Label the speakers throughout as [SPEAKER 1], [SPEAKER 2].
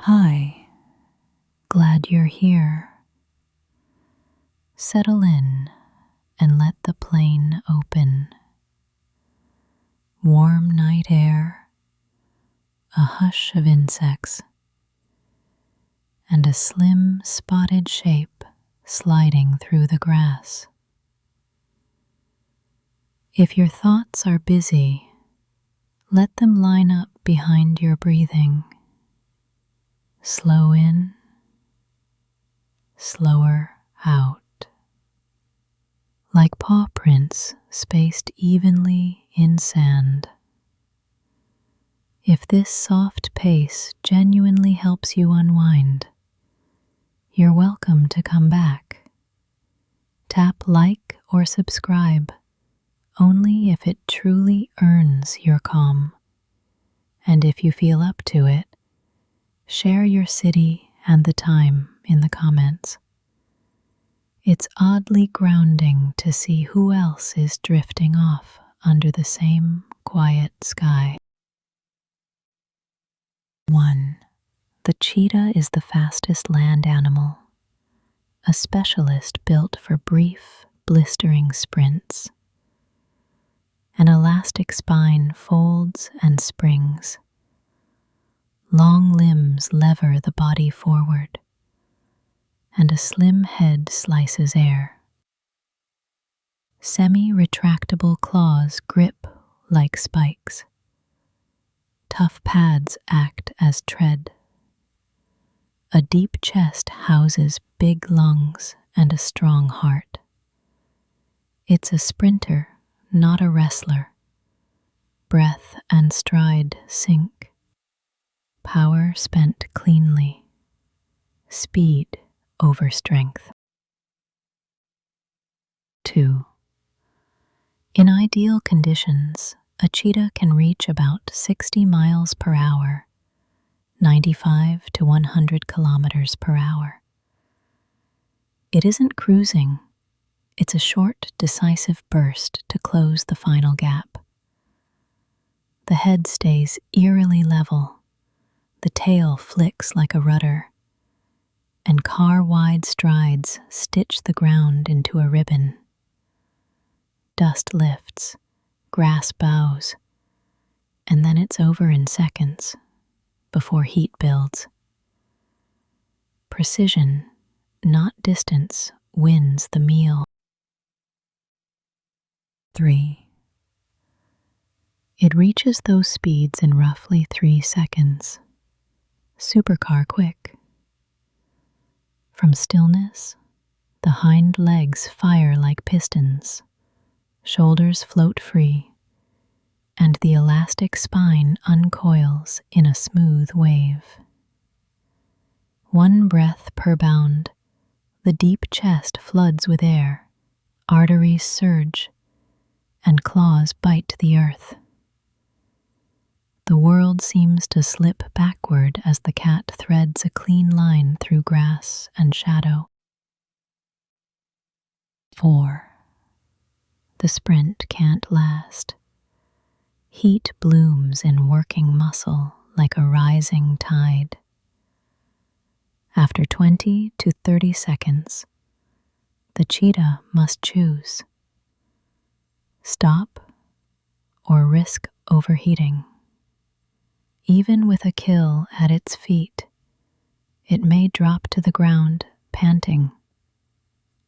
[SPEAKER 1] Hi, glad you're here. Settle in and let the plane open. Warm night air, a hush of insects, and a slim spotted shape sliding through the grass. If your thoughts are busy, let them line up behind your breathing. Slow in, slower out. Like paw prints spaced evenly in sand. If this soft pace genuinely helps you unwind, you're welcome to come back. Tap like or subscribe only if it truly earns your calm. And if you feel up to it, share your city and the time in the comments. It's oddly grounding to see who else is drifting off under the same quiet sky. 1. The cheetah is the fastest land animal, a specialist built for brief, blistering sprints. An elastic spine folds and springs. Long limbs lever the body forward, and a slim head slices air. Semi-retractable claws grip like spikes. Tough pads act as tread. A deep chest houses big lungs and a strong heart. It's a sprinter, not a wrestler. Breath and stride sync. Power spent cleanly. Speed over strength. 2. In ideal conditions, a cheetah can reach about 60 miles per hour, 95 to 100 kilometers per hour. It isn't cruising, it's a short, decisive burst to close the final gap. The head stays eerily level, the tail flicks like a rudder, and car-wide strides stitch the ground into a ribbon. Dust lifts, grass bows, and then it's over in seconds before heat builds. Precision, not distance, wins the meal. 3. It reaches those speeds in roughly 3 seconds. Supercar quick. From stillness, the hind legs fire like pistons, shoulders float free, and the elastic spine uncoils in a smooth wave. 1 breath per bound, the deep chest floods with air, arteries surge, and claws bite the earth. The world seems to slip backward as the cat threads a clean line through grass and shadow. 4. The sprint can't last. Heat blooms in working muscle like a rising tide. After 20 to 30 seconds, the cheetah must choose. Stop or risk overheating. Even with a kill at its feet, it may drop to the ground, panting,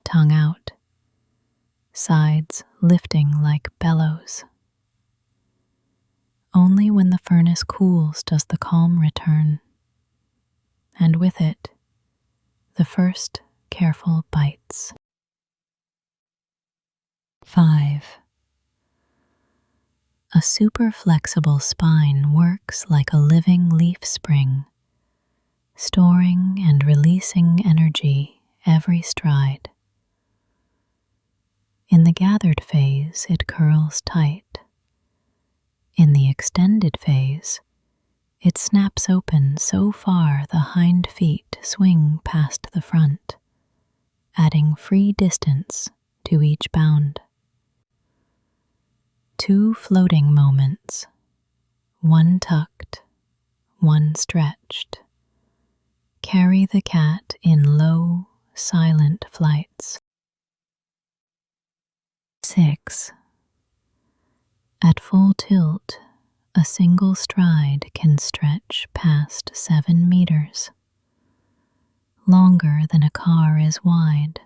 [SPEAKER 1] tongue out, sides lifting like bellows. Only when the furnace cools does the calm return, and with it, the first careful bites. 5. A super flexible spine works like a living leaf spring, storing and releasing energy every stride. In the gathered phase, it curls tight. In the extended phase, it snaps open so far the hind feet swing past the front, adding free distance to each bound. 2 floating moments, one tucked, one stretched, carry the cat in low, silent flights. 6. At full tilt, a single stride can stretch past 7 meters, longer than a car is wide.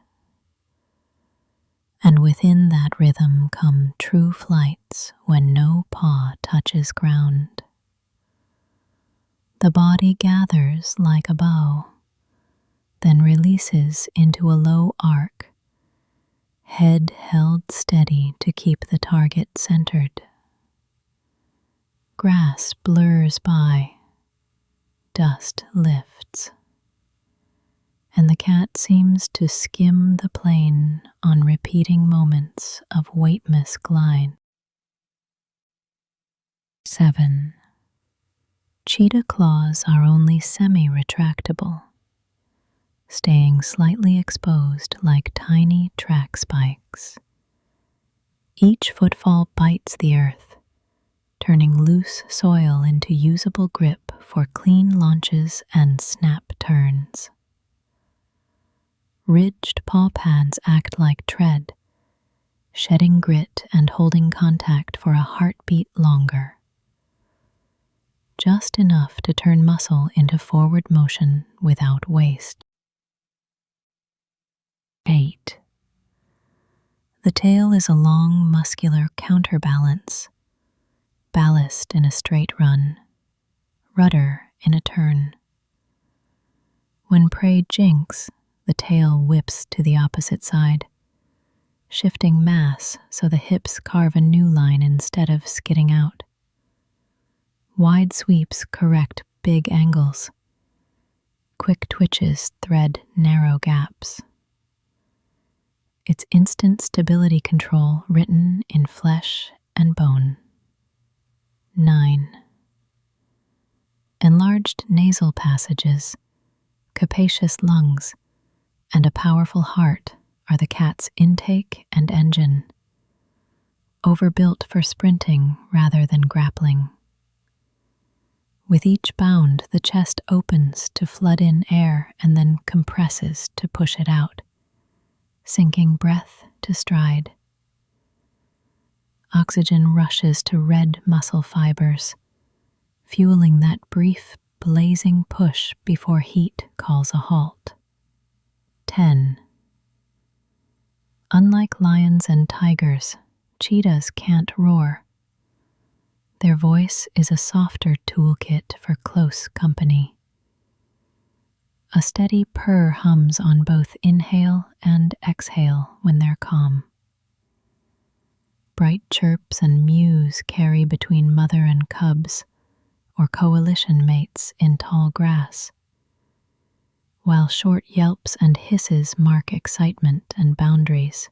[SPEAKER 1] And within that rhythm come true flights when no paw touches ground. The body gathers like a bow, then releases into a low arc, head held steady to keep the target centered. Grass blurs by, dust lifts, and the cat seems to skim the plain on repeating moments of weightless glide. 7. Cheetah claws are only semi-retractable, staying slightly exposed like tiny track spikes. Each footfall bites the earth, turning loose soil into usable grip for clean launches and snap turns. Ridged paw pads act like tread, shedding grit and holding contact for a heartbeat longer. Just enough to turn muscle into forward motion without waste. 8. The tail is a long, muscular counterbalance, ballast in a straight run, rudder in a turn. When prey jinks, the tail whips to the opposite side, shifting mass so the hips carve a new line instead of skidding out. Wide sweeps correct big angles. Quick twitches thread narrow gaps. It's instant stability control written in flesh and bone. 9. Enlarged nasal passages, capacious lungs, and a powerful heart are the cat's intake and engine, overbuilt for sprinting rather than grappling. With each bound, the chest opens to flood in air and then compresses to push it out, sinking breath to stride. Oxygen rushes to red muscle fibers, fueling that brief, blazing push before heat calls a halt. 10. Unlike lions and tigers, cheetahs can't roar. Their voice is a softer toolkit for close company. A steady purr hums on both inhale and exhale when they're calm. Bright chirps and mews carry between mother and cubs, or coalition mates in tall grass, while short yelps and hisses mark excitement and boundaries,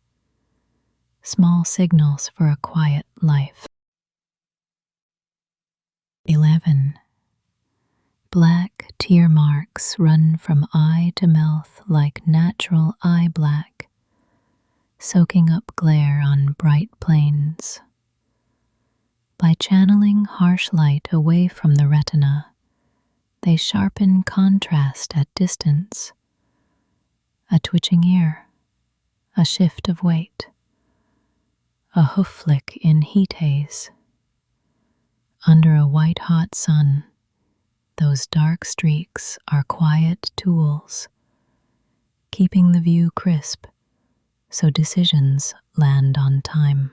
[SPEAKER 1] small signals for a quiet life. 11. Black tear marks run from eye to mouth like natural eye black, soaking up glare on bright plains. By channeling harsh light away from the retina, they sharpen contrast at distance. A twitching ear, a shift of weight, a hoof flick in heat haze. Under a white-hot sun, those dark streaks are quiet tools, keeping the view crisp so decisions land on time.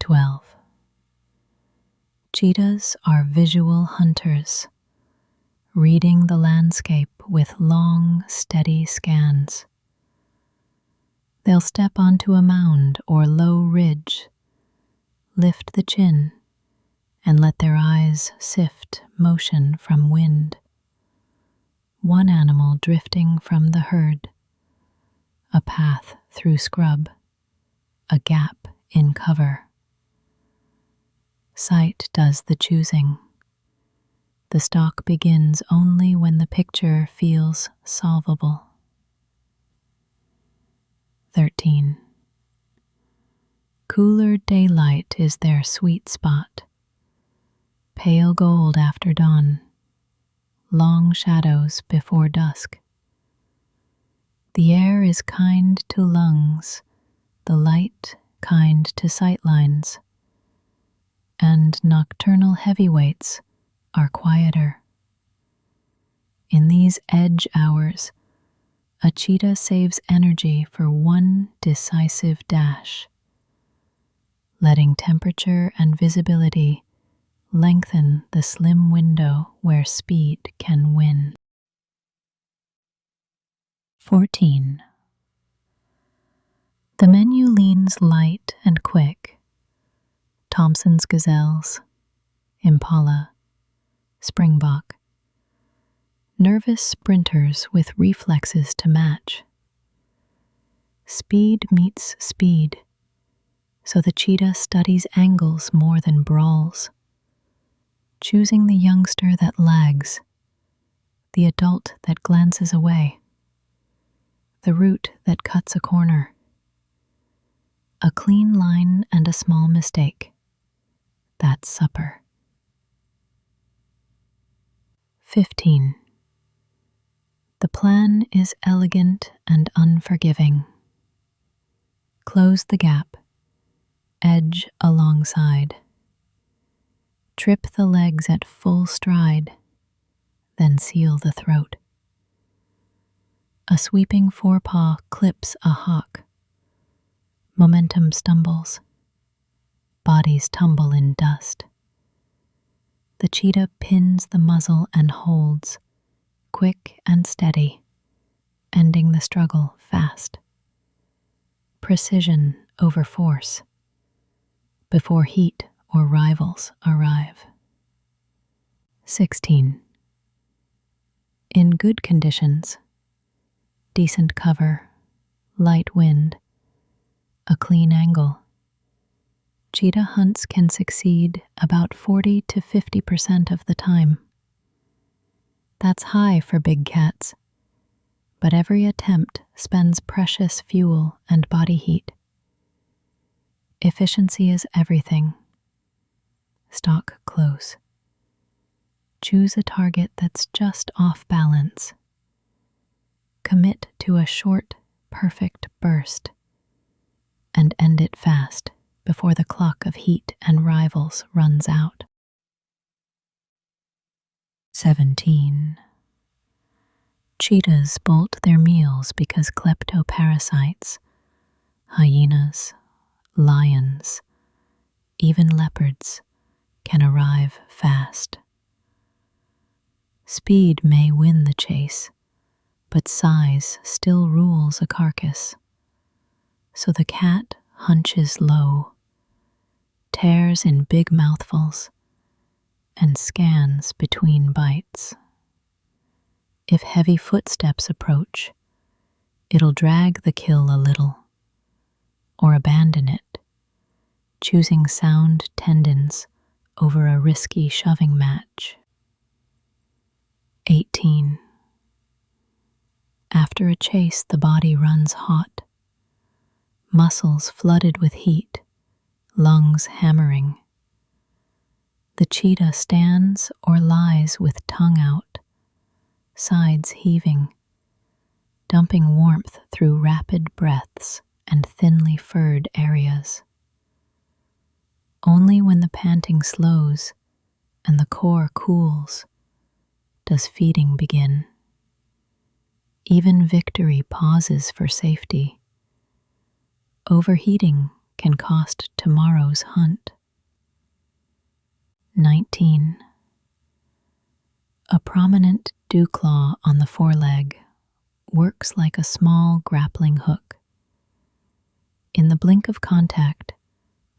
[SPEAKER 1] 12. Cheetahs are visual hunters, reading the landscape with long, steady scans. They'll step onto a mound or low ridge, lift the chin, and let their eyes sift motion from wind. One animal drifting from the herd, a path through scrub, a gap in cover. Sight does the choosing. The stalk begins only when the picture feels solvable. 13. Cooler daylight is their sweet spot. Pale gold after dawn, long shadows before dusk. The air is kind to lungs, the light kind to sightlines, and nocturnal heavyweights are quieter. In these edge hours, a cheetah saves energy for one decisive dash, letting temperature and visibility lengthen the slim window where speed can win. 14. The menu leans light and quick. Thompson's gazelles, impala, springbok. Nervous sprinters with reflexes to match. Speed meets speed, so the cheetah studies angles more than brawls, choosing the youngster that lags, the adult that glances away, the route that cuts a corner. A clean line and a small mistake. That's supper. 15. The plan is elegant and unforgiving. Close the gap, edge alongside. Trip the legs at full stride, then seal the throat. A sweeping forepaw clips a hawk. Momentum stumbles. Bodies tumble in dust. The cheetah pins the muzzle and holds, quick and steady, ending the struggle fast. Precision over force, before heat or rivals arrive. 16. In good conditions, decent cover, light wind, a clean angle, cheetah hunts can succeed about 40 to 50% of the time. That's high for big cats, but every attempt spends precious fuel and body heat. Efficiency is everything. Stalk close. Choose a target that's just off balance. Commit to a short, perfect burst, and end it fast before the clock of heat and rivals runs out. 17. Cheetahs bolt their meals because kleptoparasites, hyenas, lions, even leopards, can arrive fast. Speed may win the chase, but size still rules a carcass. So the cat hunches low, tears in big mouthfuls, and scans between bites. If heavy footsteps approach, it'll drag the kill a little, or abandon it, choosing sound tendons over a risky shoving match. 18. After a chase, the body runs hot, muscles flooded with heat, lungs hammering. The cheetah stands or lies with tongue out, sides heaving, dumping warmth through rapid breaths and thinly furred areas. Only when the panting slows and the core cools does feeding begin. Even victory pauses for safety. Overheating can cost tomorrow's hunt. 19. A prominent dew claw on the foreleg works like a small grappling hook. In the blink of contact,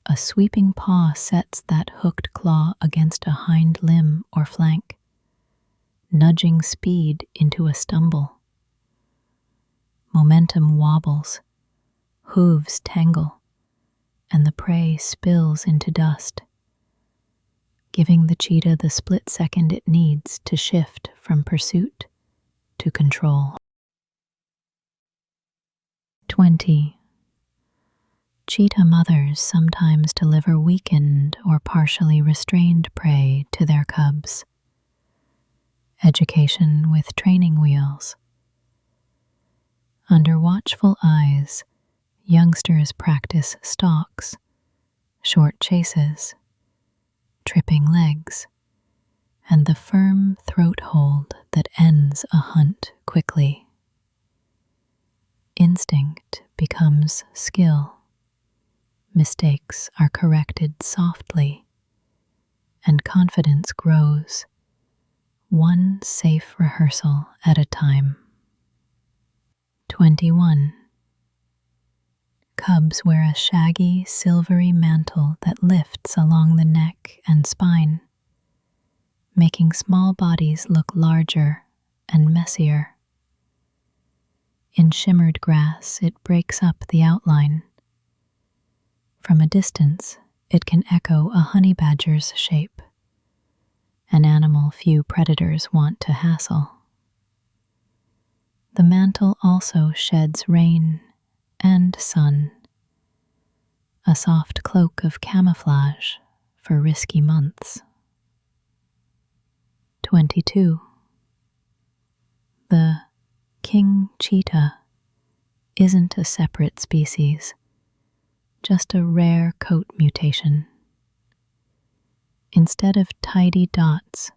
[SPEAKER 1] a sweeping paw sets that hooked claw against a hind limb or flank, nudging speed into a stumble. Momentum wobbles, hooves tangle, and the prey spills into dust, giving the cheetah the split second it needs to shift from pursuit to control. 20. Cheetah mothers sometimes deliver weakened or partially restrained prey to their cubs. education with training wheels. Under watchful eyes, youngsters practice stalks, short chases, tripping legs, and the firm throat hold that ends a hunt quickly. Instinct becomes skill. Mistakes are corrected softly, and confidence grows, one safe rehearsal at a time. 21. Cubs wear a shaggy, silvery mantle that lifts along the neck and spine, making small bodies look larger and messier. In shimmered grass, it breaks up the outline. From a distance, it can echo a honey badger's shape, an animal few predators want to hassle. The mantle also sheds rain and sun, a soft cloak of camouflage for risky months. 22. The king cheetah isn't a separate species, just a rare coat mutation. Instead of tidy dots,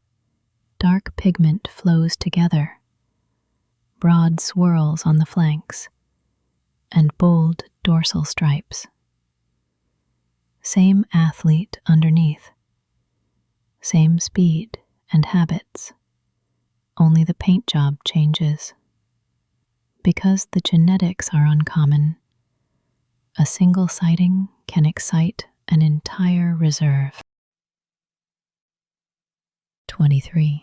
[SPEAKER 1] dark pigment flows together, broad swirls on the flanks, and bold dorsal stripes. Same athlete underneath, same speed and habits, only the paint job changes. Because the genetics are uncommon, a single sighting can excite an entire reserve. 23.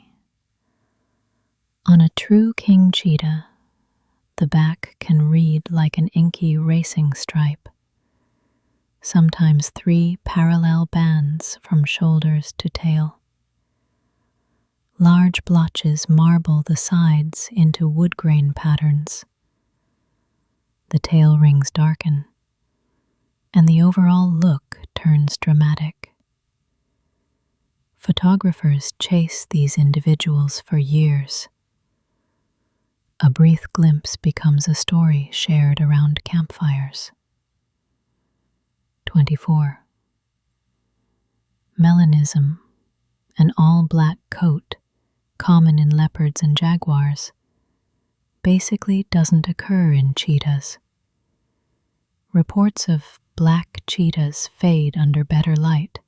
[SPEAKER 1] On a true king cheetah, the back can read like an inky racing stripe, sometimes 3 parallel bands from shoulders to tail. Large blotches marble the sides into wood grain patterns. The tail rings darken, and the overall look turns dramatic. Photographers chase these individuals for years. A brief glimpse becomes a story shared around campfires. 24. Melanism, an all-black coat, common in leopards and jaguars, basically doesn't occur in cheetahs. Reports of black cheetahs fade under better light.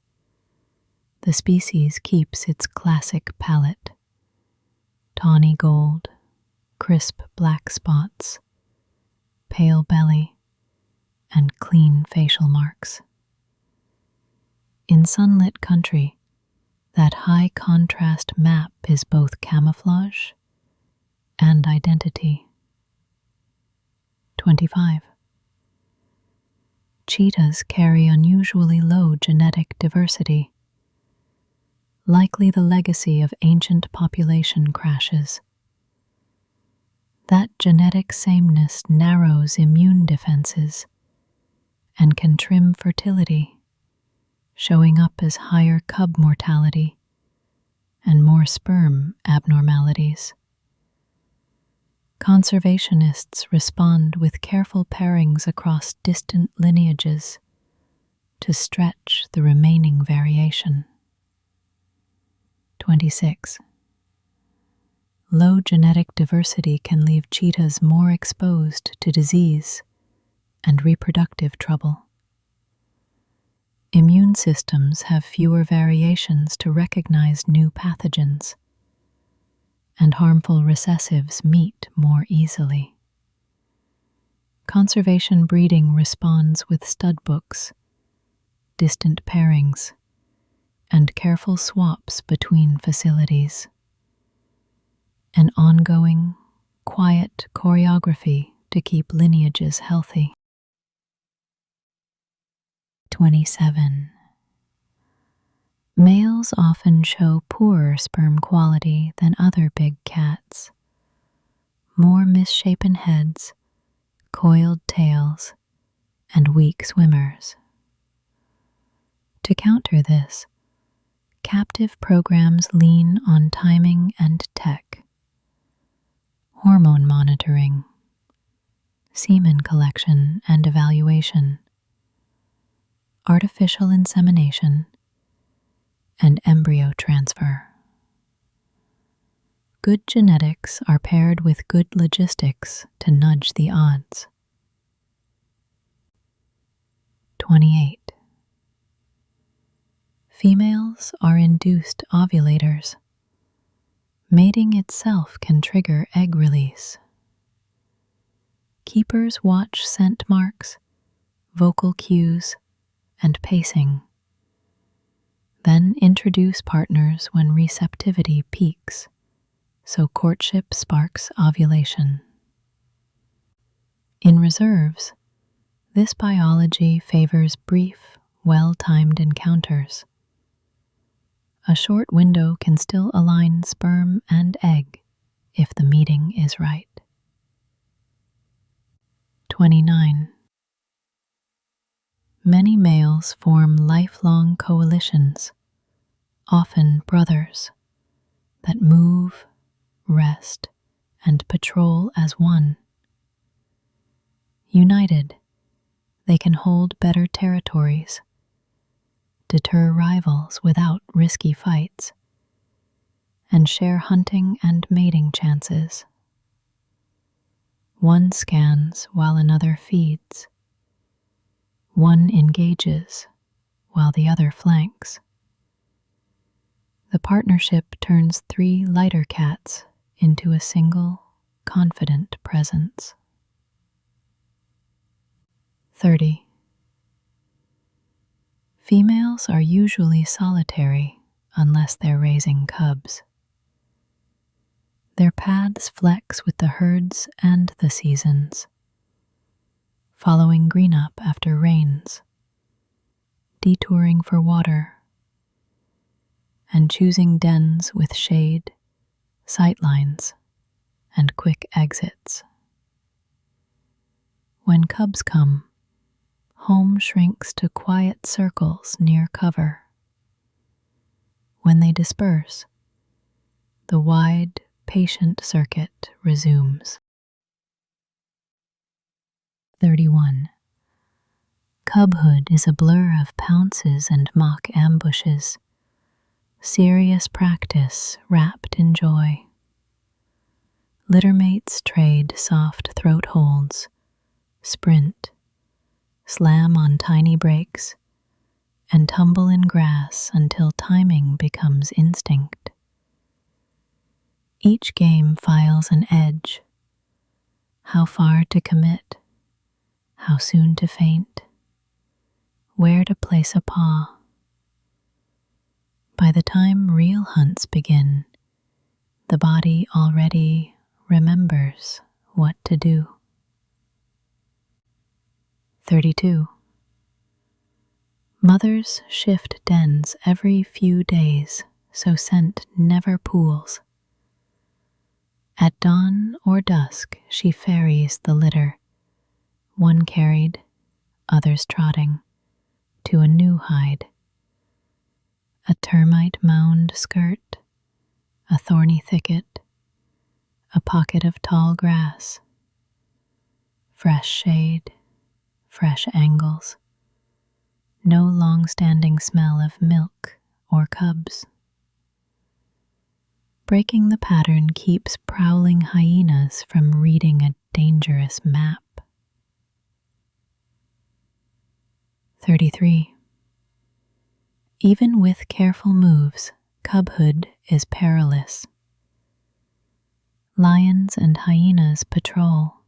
[SPEAKER 1] The species keeps its classic palette: tawny gold, crisp black spots, pale belly, and clean facial marks. In sunlit country, that high contrast map is both camouflage and identity. 25. Cheetahs carry unusually low genetic diversity, likely the legacy of ancient population crashes. That genetic sameness narrows immune defenses and can trim fertility, showing up as higher cub mortality and more sperm abnormalities. Conservationists respond with careful pairings across distant lineages to stretch the remaining variation. 26. Low genetic diversity can leave cheetahs more exposed to disease and reproductive trouble. Immune systems have fewer variations to recognize new pathogens, and harmful recessives meet more easily. Conservation breeding responds with stud books, distant pairings, and careful swaps between facilities. An ongoing, quiet choreography to keep lineages healthy. 27. Males often show poorer sperm quality than other big cats. More misshapen heads, coiled tails, and weak swimmers. To counter this, captive programs lean on timing and tech, hormone monitoring, semen collection and evaluation, artificial insemination, and embryo transfer. Good genetics are paired with good logistics to nudge the odds. 28. Females are induced ovulators. Mating itself can trigger egg release. Keepers watch scent marks, vocal cues, and pacing. Then introduce partners when receptivity peaks, so courtship sparks ovulation. In reserves, this biology favors brief, well-timed encounters. A short window can still align sperm and egg if the meeting is right. 29. Many males form lifelong coalitions, often brothers, that move, rest, and patrol as one. United, they can hold better territories, deter rivals without risky fights, and share hunting and mating chances. One scans while another feeds. One engages while the other flanks. The partnership turns 3 lighter cats into a single, confident presence. 30. Females are usually solitary unless they're raising cubs. Their paths flex with the herds and the seasons, following green-up after rains, detouring for water, and choosing dens with shade, sightlines, and quick exits. When cubs come, home shrinks to quiet circles near cover. When they disperse, the wide, patient circuit resumes. 31. Cubhood is a blur of pounces and mock ambushes, serious practice wrapped in joy. Littermates trade soft throat holds, sprint, slam on tiny breaks, and tumble in grass until timing becomes instinct. Each game files an edge. How far to commit, how soon to faint, where to place a paw. By the time real hunts begin, the body already remembers what to do. 32. Mothers shift dens every few days so scent never pools. At dawn or dusk she ferries the litter, one carried, others trotting, to a new hide. A termite mound skirt, a thorny thicket, a pocket of tall grass. Fresh shade, fresh angles, no long-standing smell of milk or cubs. Breaking the pattern keeps prowling hyenas from reading a dangerous map. 33. Even with careful moves, cubhood is perilous. Lions and hyenas patrol.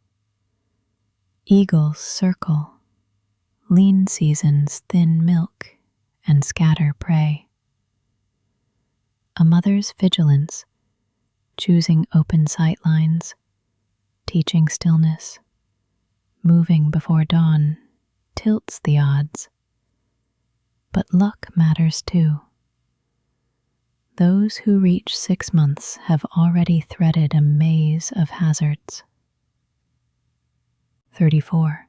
[SPEAKER 1] Eagles circle. Lean seasons thin milk and scatter prey. A mother's vigilance, choosing open sight lines, teaching stillness, moving before dawn, tilts the odds. But luck matters too. Those who reach 6 months have already threaded a maze of hazards. 34.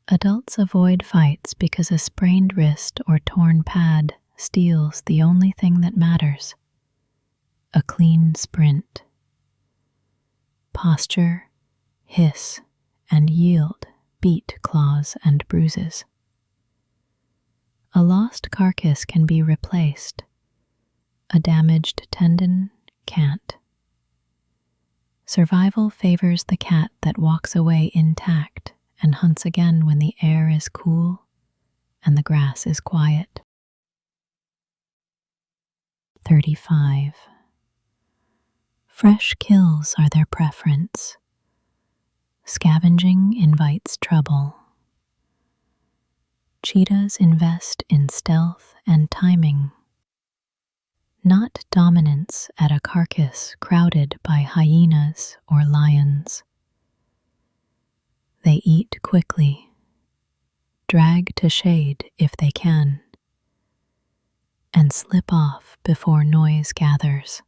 [SPEAKER 1] Adults avoid fights because a sprained wrist or torn pad steals the only thing that matters: a clean sprint. posture, hiss, and yield beat claws and bruises. A lost carcass can be replaced. A damaged tendon can't. Survival favors the cat that walks away intact and hunts again when the air is cool and the grass is quiet. 35. Fresh kills are their preference. Scavenging invites trouble. Cheetahs invest in stealth and timing, not dominance at a carcass crowded by hyenas or lions. They eat quickly, drag to shade if they can, and slip off before noise gathers.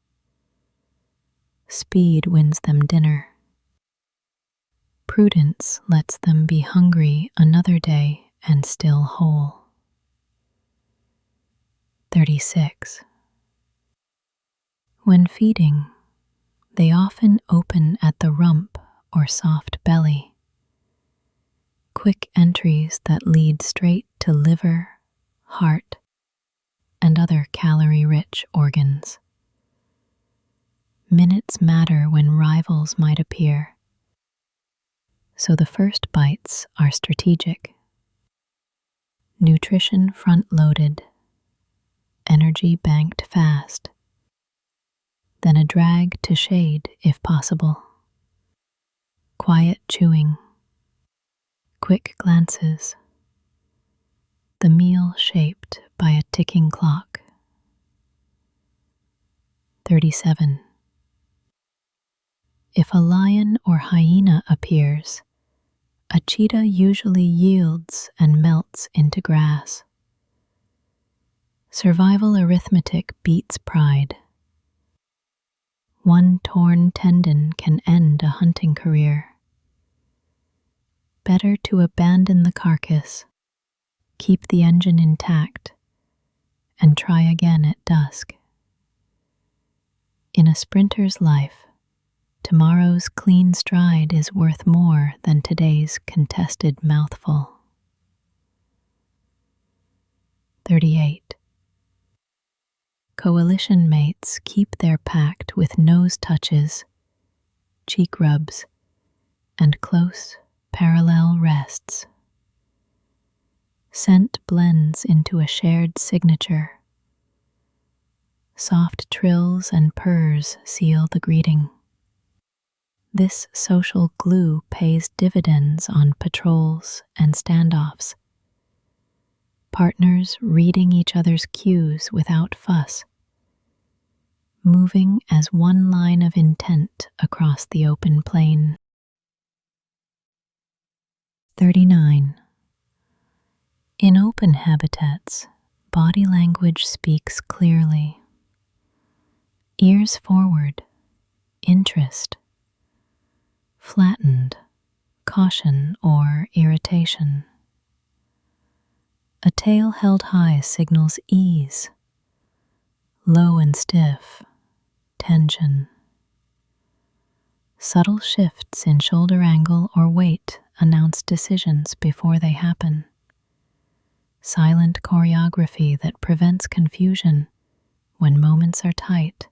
[SPEAKER 1] Speed wins them dinner. Prudence lets them be hungry another day and still whole. 36. When feeding, they often open at the rump or soft belly. Quick entries that lead straight to liver, heart, and other calorie-rich organs. Minutes matter when rivals might appear, so the first bites are strategic. Nutrition front-loaded, energy banked fast, then a drag to shade if possible. Quiet chewing, quick glances, the meal shaped by a ticking clock. 37. If a lion or hyena appears, a cheetah usually yields and melts into grass. Survival arithmetic beats pride. One torn tendon can end a hunting career. Better to abandon the carcass, keep the engine intact, and try again at dusk. In a sprinter's life, tomorrow's clean stride is worth more than today's contested mouthful. 38. Coalition mates keep their pact with nose touches, cheek rubs, and close, parallel rests. Scent blends into a shared signature. Soft trills and purrs seal the greeting. This social glue pays dividends on patrols and standoffs. Partners reading each other's cues without fuss, moving as one line of intent across the open plain. 39. In open habitats, body language speaks clearly. Ears forward, interest. Flattened, caution or irritation. A tail held high signals ease. Low and stiff, tension. Subtle shifts in shoulder angle or weight announce decisions before they happen. Silent choreography that prevents confusion when moments are tight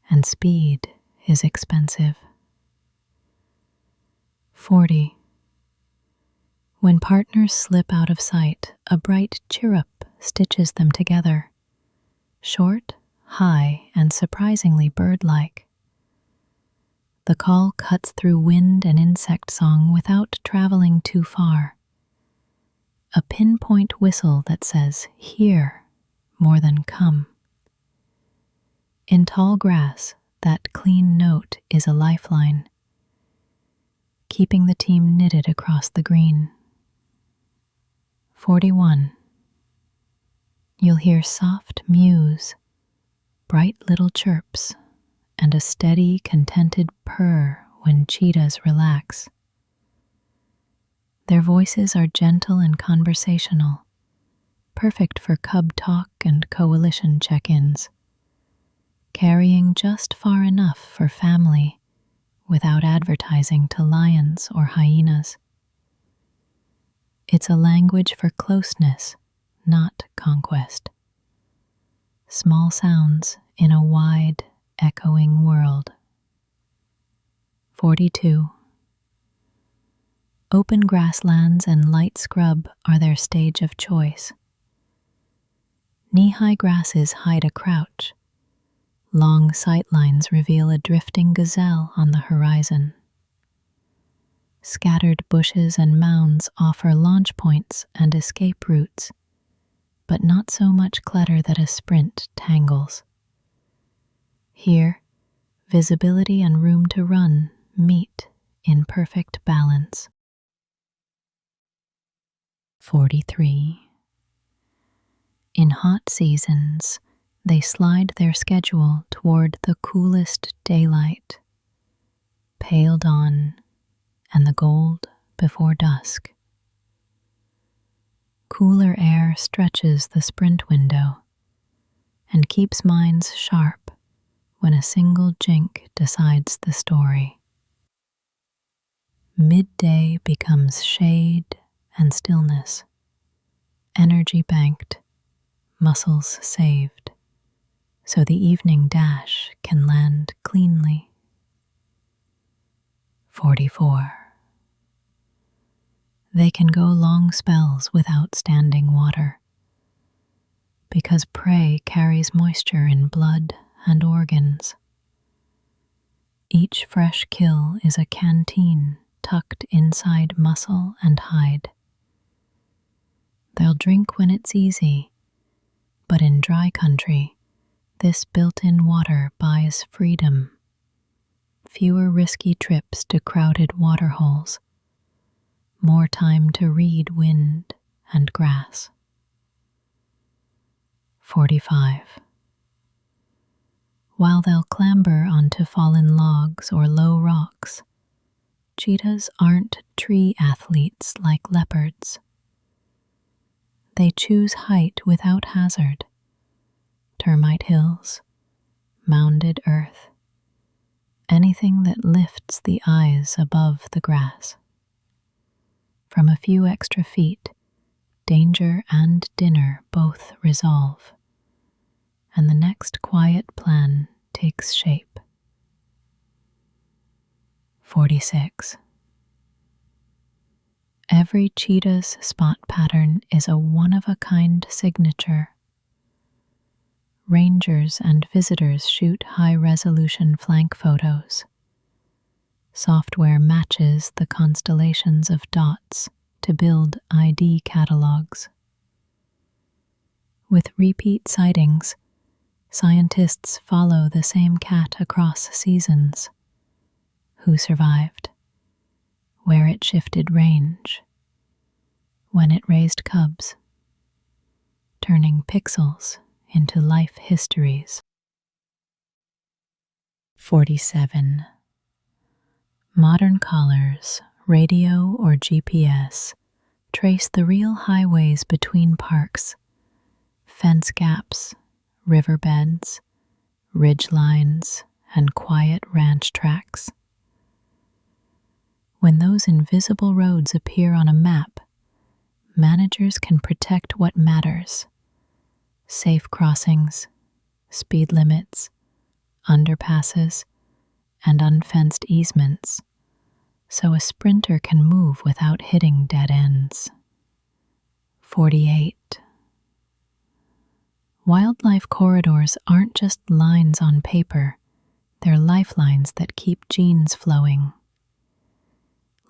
[SPEAKER 1] and speed is expensive. 40. When partners slip out of sight, a bright chirrup stitches them together. Short, high, and surprisingly bird-like. The call cuts through wind and insect song without traveling too far. A pinpoint whistle that says, "Here," more than "come." In tall grass, that clean note is a lifeline, keeping the team knitted across the green. 41. You'll hear soft mews, bright little chirps, and a steady, contented purr when cheetahs relax. Their voices are gentle and conversational, perfect for cub talk and coalition check-ins, carrying just far enough for family without advertising to lions or hyenas. It's a language for closeness, not conquest. Small sounds in a wide, echoing world. 42. Open grasslands and light scrub are their stage of choice. Knee-high grasses hide a crouch. Long sightlines reveal a drifting gazelle on the horizon. Scattered bushes and mounds offer launch points and escape routes, but not so much clutter that a sprint tangles. Here, visibility and room to run meet in perfect balance. 43. In hot seasons, they slide their schedule toward the coolest daylight, pale dawn, and the gold before dusk. Cooler air stretches the sprint window and keeps minds sharp when a single jink decides the story. Midday becomes shade and stillness, energy banked, muscles saved, so the evening dash can land cleanly. 44. They can go long spells without standing water, because prey carries moisture in blood and organs. Each fresh kill is a canteen tucked inside muscle and hide. They'll drink when it's easy, but in dry country, this built-in water buys freedom. Fewer risky trips to crowded waterholes, more time to read wind and grass. 45. While they'll clamber onto fallen logs or low rocks, cheetahs aren't tree athletes like leopards. They choose height without hazard. Termite hills, mounded earth, anything that lifts the eyes above the grass. From a few extra feet, danger and dinner both resolve, and the next quiet plan takes shape. 46. Every cheetah's spot pattern is a one-of-a-kind signature. Rangers and visitors shoot high-resolution flank photos. Software matches the constellations of dots to build ID catalogs. With repeat sightings, scientists follow the same cat across seasons. Who survived? Where it shifted range? When it raised cubs? Turning pixels into life histories. 47. Modern collars, radio or GPS, trace the real highways between parks, fence gaps, riverbeds, ridgelines, and quiet ranch tracks. When those invisible roads appear on a map, managers can protect what matters: safe crossings, speed limits, underpasses, and unfenced easements, so a sprinter can move without hitting dead ends. 48. Wildlife corridors aren't just lines on paper, they're lifelines that keep genes flowing.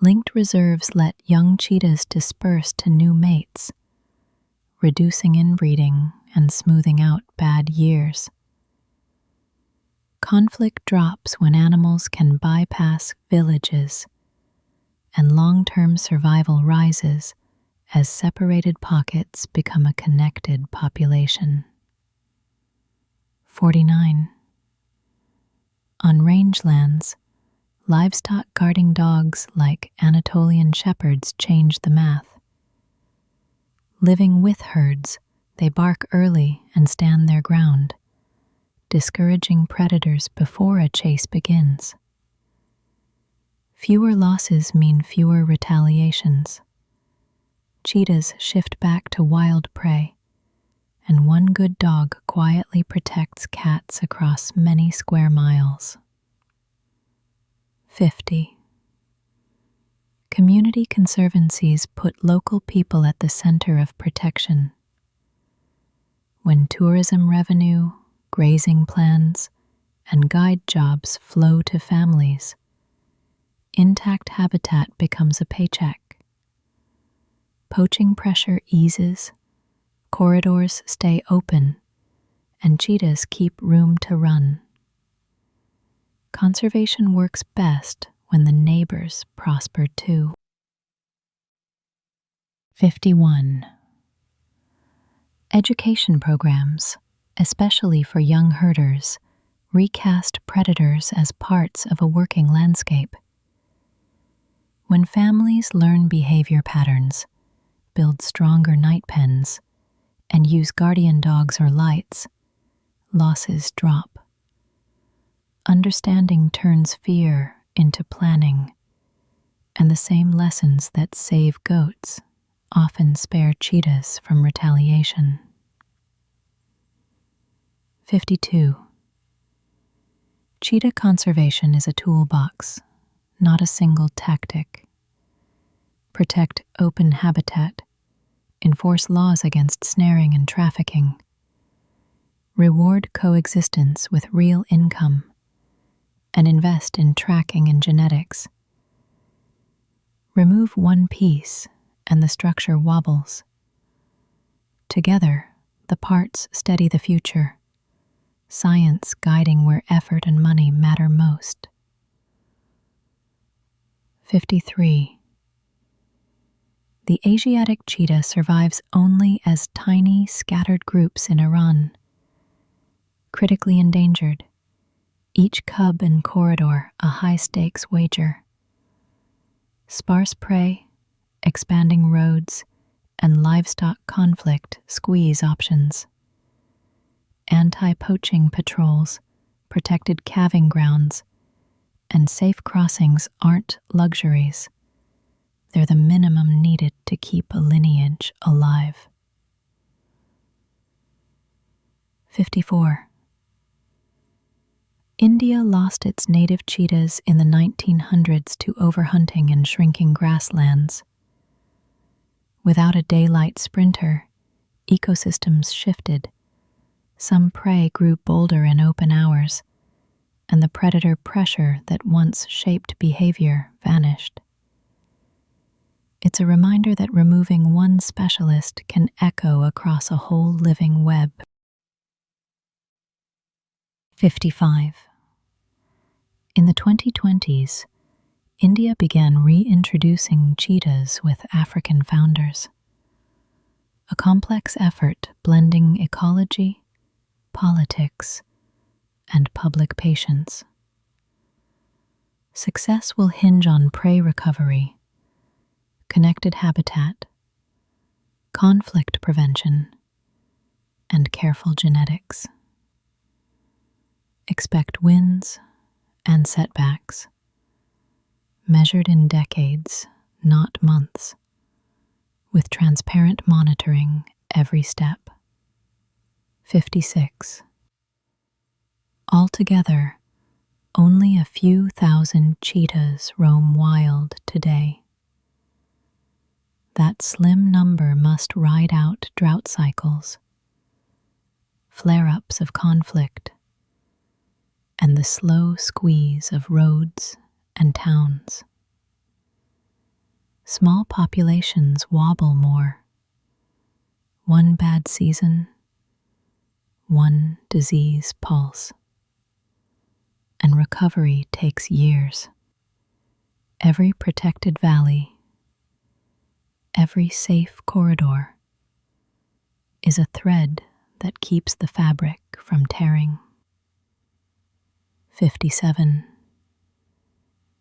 [SPEAKER 1] Linked reserves let young cheetahs disperse to new mates, reducing inbreeding and smoothing out bad years. Conflict drops when animals can bypass villages, and long-term survival rises as separated pockets become a connected population. 49. On rangelands, livestock guarding dogs like Anatolian shepherds change the math. Living with herds, they bark early and stand their ground, discouraging predators before a chase begins. Fewer losses mean fewer retaliations. Cheetahs shift back to wild prey, and one good dog quietly protects cats across many square miles. 50. Community conservancies put local people at the center of protection. When tourism revenue, grazing plans, and guide jobs flow to families, intact habitat becomes a paycheck. Poaching pressure eases, corridors stay open, and cheetahs keep room to run. Conservation works best when the neighbors prosper too. 51. Education programs, especially for young herders, recast predators as parts of a working landscape. When families learn behavior patterns, build stronger night pens, and use guardian dogs or lights, losses drop. Understanding turns fear into planning, and the same lessons that save goats often spare cheetahs from retaliation. 52. Cheetah conservation is a toolbox, not a single tactic. Protect open habitat, enforce laws against snaring and trafficking, reward coexistence with real income, and invest in tracking and genetics. Remove one piece and the structure wobbles. Together, the parts steady the future, science guiding where effort and money matter most. 53. The Asiatic cheetah survives only as tiny, scattered groups in a run. Critically endangered, each cub and corridor a high-stakes wager. Sparse prey, expanding roads, and livestock conflict squeeze options. Anti-poaching patrols, protected calving grounds, and safe crossings aren't luxuries. They're the minimum needed to keep a lineage alive. 54. India lost its native cheetahs in the 1900s to overhunting and shrinking grasslands. Without a daylight sprinter, ecosystems shifted. Some prey grew bolder in open hours, and the predator pressure that once shaped behavior vanished. It's a reminder that removing one specialist can echo across a whole living web. 55. In the 2020s, India began reintroducing cheetahs with African founders. A complex effort blending ecology, politics, and public patience. Success will hinge on prey recovery, connected habitat, conflict prevention, and careful genetics. Expect wins and setbacks, measured in decades, not months, with transparent monitoring every step. 56. Altogether, only a few thousand cheetahs roam wild today. That slim number must ride out drought cycles, flare-ups of conflict, and the slow squeeze of roads and towns. Small populations wobble more. One bad season, one disease pulse, and recovery takes years. Every protected valley, every safe corridor is a thread that keeps the fabric from tearing. 57.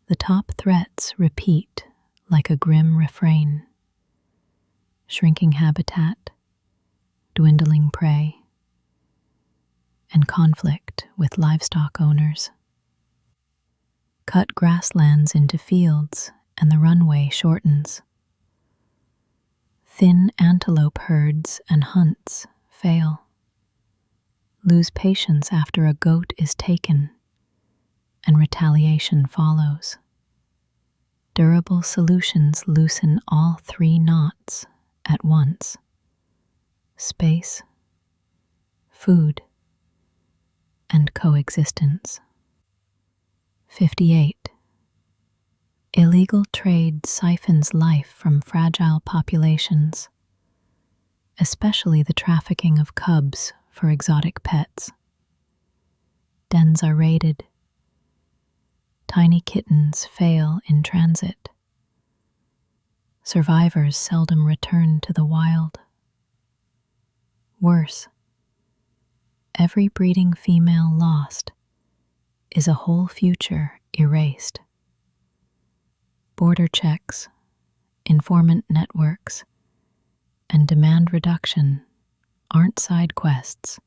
[SPEAKER 1] The top threats repeat like a grim refrain. Shrinking habitat, dwindling prey, and conflict with livestock owners. cut grasslands into fields and the runway shortens. Thin antelope herds and hunts fail, lose patience after a goat is taken, and retaliation follows. Durable solutions loosen all three knots at once: space, food, and coexistence. 58. Illegal trade siphons life from fragile populations, especially the trafficking of cubs for exotic pets. Dens are raided. Tiny kittens fail in transit. Survivors seldom return to the wild. Worse, every breeding female lost is a whole future erased. Border checks, informant networks, and demand reduction aren't side quests.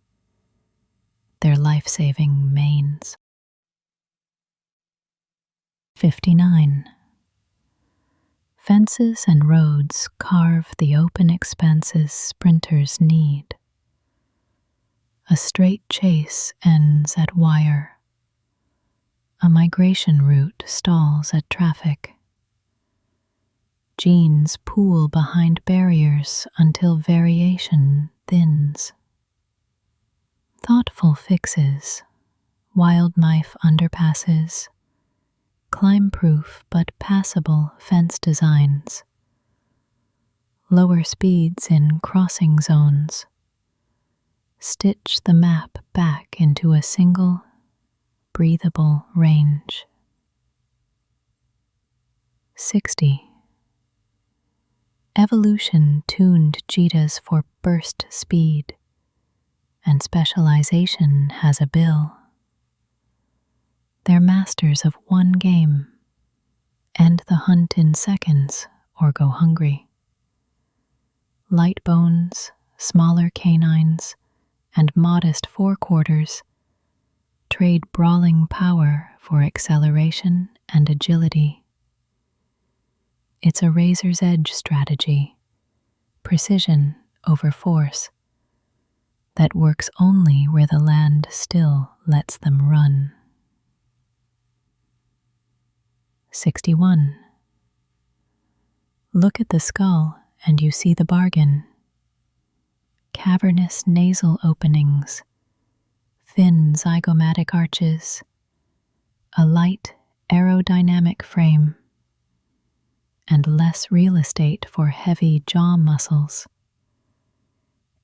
[SPEAKER 1] They're life-saving mains. 59. Fences and roads carve the open expanses sprinters need. A straight chase ends at wire. A migration route stalls at traffic. Genes pool behind barriers until variation thins. Thoughtful fixes, wild knife underpasses, climb-proof but passable fence designs, lower speeds in crossing zones, stitch the map back into a single, breathable range. 60. Evolution tuned cheetahs for burst speed, and specialization has a bill. They're masters of one game: end the hunt in seconds or go hungry. Light bones, smaller canines, and modest forequarters trade brawling power for acceleration and agility. It's a razor's edge strategy, precision over force, that works only where the land still lets them run. 61. Look at the skull and you see the bargain. Cavernous nasal openings, thin zygomatic arches, a light aerodynamic frame, and less real estate for heavy jaw muscles.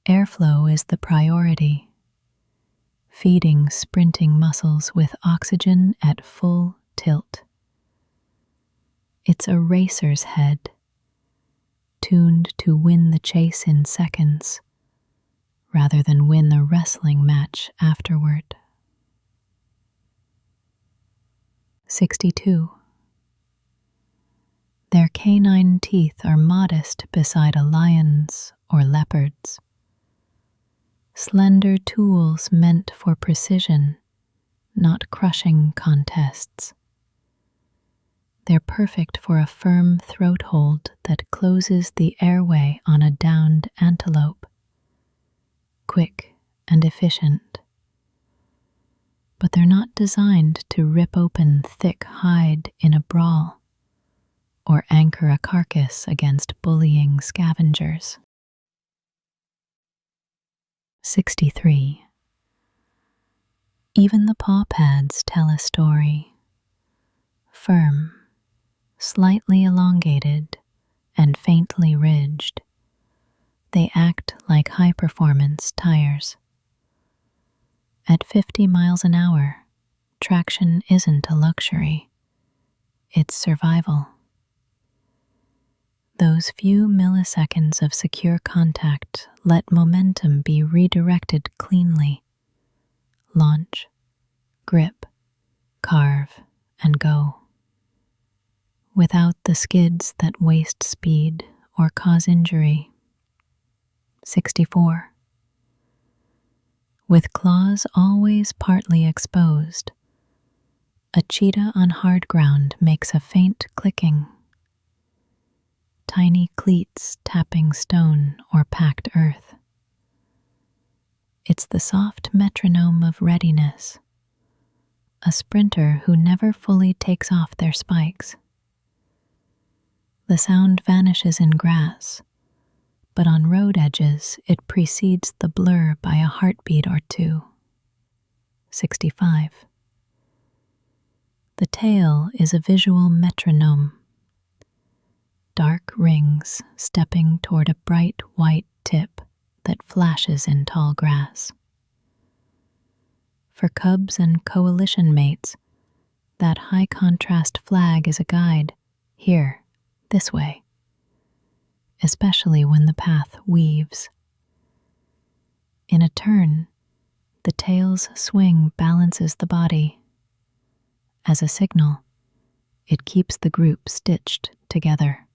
[SPEAKER 1] Airflow is the priority, feeding sprinting muscles with oxygen at full tilt. It's a racer's head, tuned to win the chase in seconds, rather than win the wrestling match afterward. 62. Their canine teeth are modest beside a lion's or leopard's. Slender tools meant for precision, not crushing contests. They're perfect for a firm throat hold that closes the airway on a downed antelope. Quick and efficient. But they're not designed to rip open thick hide in a brawl, or anchor a carcass against bullying scavengers. 63. Even the paw pads tell a story. Firm, slightly elongated, and faintly ridged, they act like high-performance tires. At 50 miles an hour, traction isn't a luxury, it's survival. Those few milliseconds of secure contact let momentum be redirected cleanly. Launch, grip, carve, and go. Without the skids that waste speed or cause injury. 64. With claws always partly exposed, A cheetah on hard ground makes a faint clicking, tiny cleats tapping stone or packed earth. It's the soft metronome of readiness, a sprinter who never fully takes off their spikes. The sound vanishes in grass, but on road edges it precedes the blur by a heartbeat or two. 65. The tail is a visual metronome. Dark rings stepping toward a bright white tip that flashes in tall grass. For cubs and coalition mates, that high contrast flag is a guide. Here, this way. Especially when the path weaves. In a turn, the tail's swing balances the body. As a signal, it keeps the group stitched together.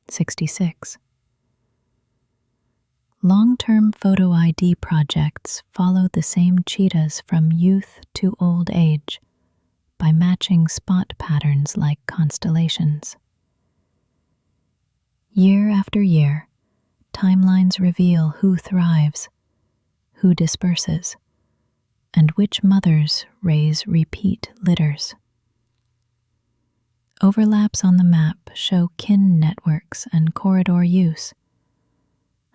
[SPEAKER 1] 66. Long-term photo ID projects follow the same cheetahs from youth to old age by matching spot patterns like constellations. Year after year, timelines reveal who thrives, who disperses, and which mothers raise repeat litters. Overlaps on the map show kin networks and corridor use,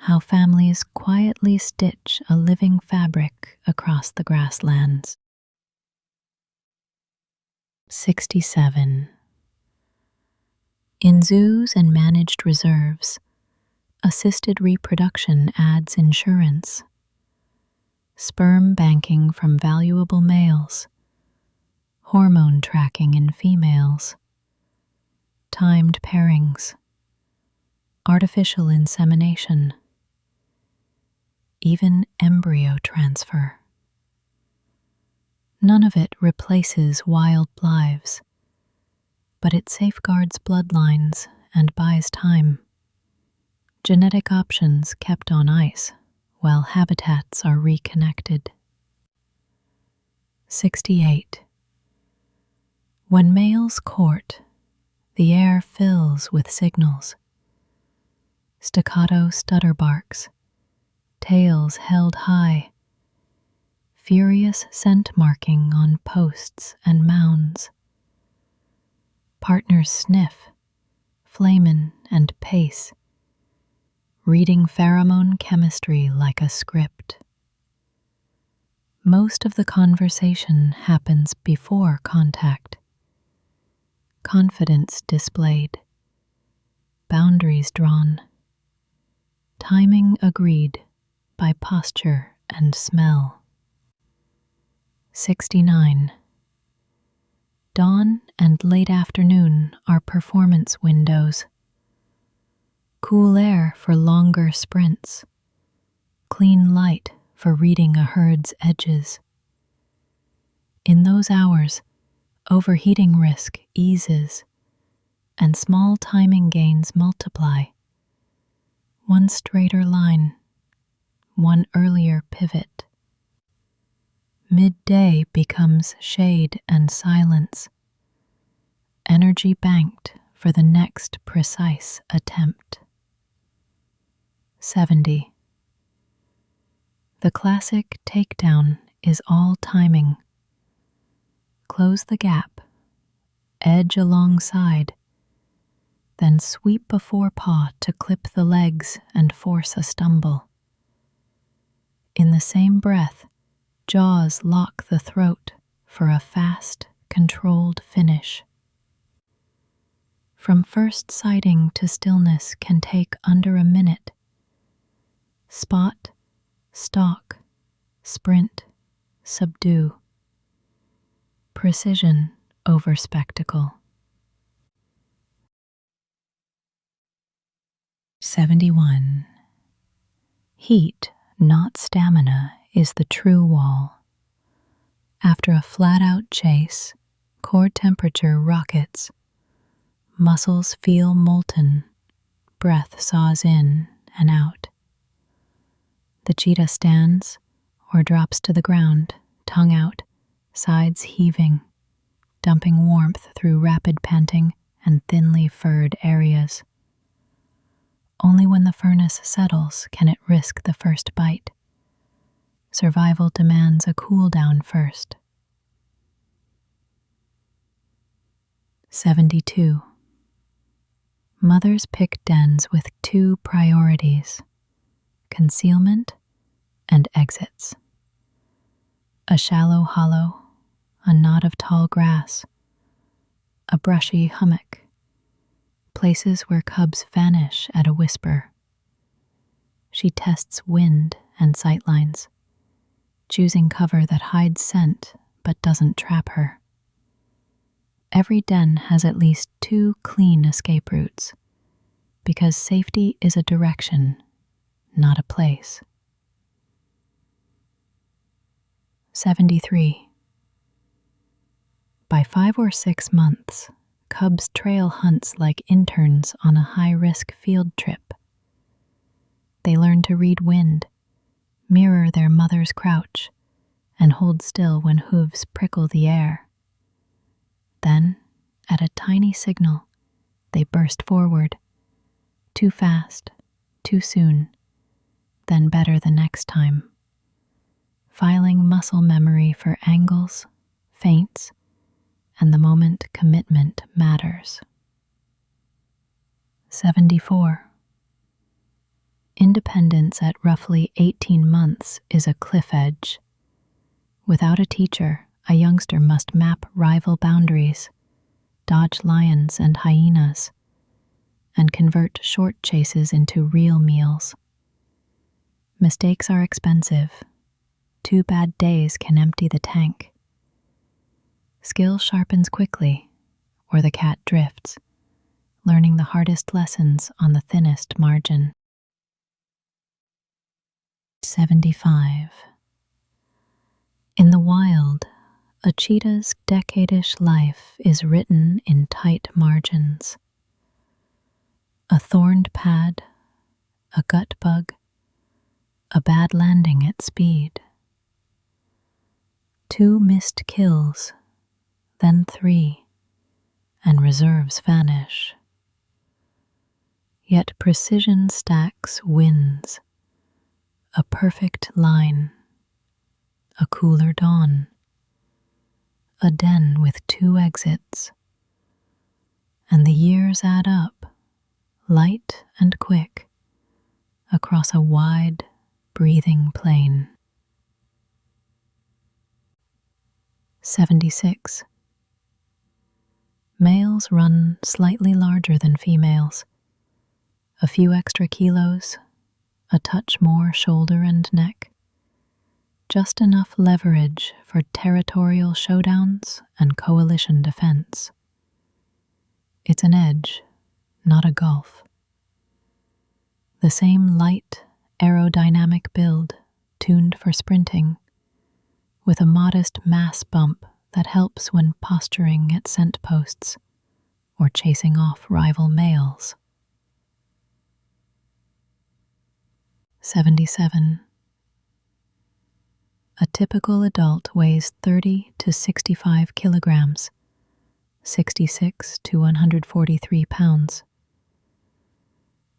[SPEAKER 1] how families quietly stitch a living fabric across the grasslands. 67. In zoos and managed reserves, assisted reproduction adds insurance. Sperm banking from valuable males, hormone tracking in females, timed pairings, artificial insemination, even embryo transfer. None of it replaces wild lives, but it safeguards bloodlines and buys time. Genetic options kept on ice while habitats are reconnected. 68. When males court, the air fills with signals. Staccato stutter barks, tails held high, furious scent marking on posts and mounds. Partners sniff, flamen and pace, reading pheromone chemistry like a script. Most of the conversation happens before contact. Confidence displayed, boundaries drawn, timing agreed by posture and smell. 69. Dawn and late afternoon are performance windows. Cool air for longer sprints, clean light for reading a herd's edges. In those hours, overheating risk eases, and small timing gains multiply. One straighter line, one earlier pivot. Midday becomes shade and silence, energy banked for the next precise attempt. 70. The classic takedown is all timing. Close the gap, edge alongside, then sweep before paw to clip the legs and force a stumble. In the same breath, jaws lock the throat for a fast, controlled finish. From first sighting to stillness can take under a minute. Spot, stalk, sprint, subdue. Precision over spectacle. 71. Heat, not stamina, is the true wall. After a flat-out chase, core temperature rockets. Muscles feel molten, breath saws in and out. The cheetah stands or drops to the ground, tongue out, sides heaving, dumping warmth through rapid panting and thinly furred areas. Only when the furnace settles can it risk the first bite. Survival demands a cool down first. 72. Mothers pick dens with two priorities: concealment and exits. A shallow hollow, a knot of tall grass, a brushy hummock, places where cubs vanish at a whisper. She tests wind and sightlines, choosing cover that hides scent but doesn't trap her. Every den has at least two clean escape routes, because safety is a direction, not a place. 73. By 5 or 6 months, cubs trail hunts like interns on a high-risk field trip. They learn to read wind, mirror their mother's crouch, and hold still when hooves prickle the air. Then, at a tiny signal, they burst forward, too fast, too soon, then better the next time, filing muscle memory for angles, feints, and the moment commitment matters. 74. Independence at roughly 18 months is a cliff edge. Without a teacher, a youngster must map rival boundaries, dodge lions and hyenas, and convert short chases into real meals. Mistakes are expensive. 2 bad days can empty the tank. Skill sharpens quickly, or the cat drifts, learning the hardest lessons on the thinnest margin. 75. In the wild, a cheetah's decade-ish life is written in tight margins. A thorned pad, a gut bug, a bad landing at speed. 2 missed kills, then 3, and reserves vanish. Yet precision stacks wins, a perfect line, a cooler dawn, a den with 2 exits, and the years add up, light and quick, across a wide, breathing plain. 76. Males run slightly larger than females. A few extra kilos, a touch more shoulder and neck. Just enough leverage for territorial showdowns and coalition defense. It's an edge, not a gulf. The same light, aerodynamic build, tuned for sprinting, with a modest mass bump that helps when posturing at scent posts or chasing off rival males. 77. A typical adult weighs 30 to 65 kilograms, 66 to 143 pounds.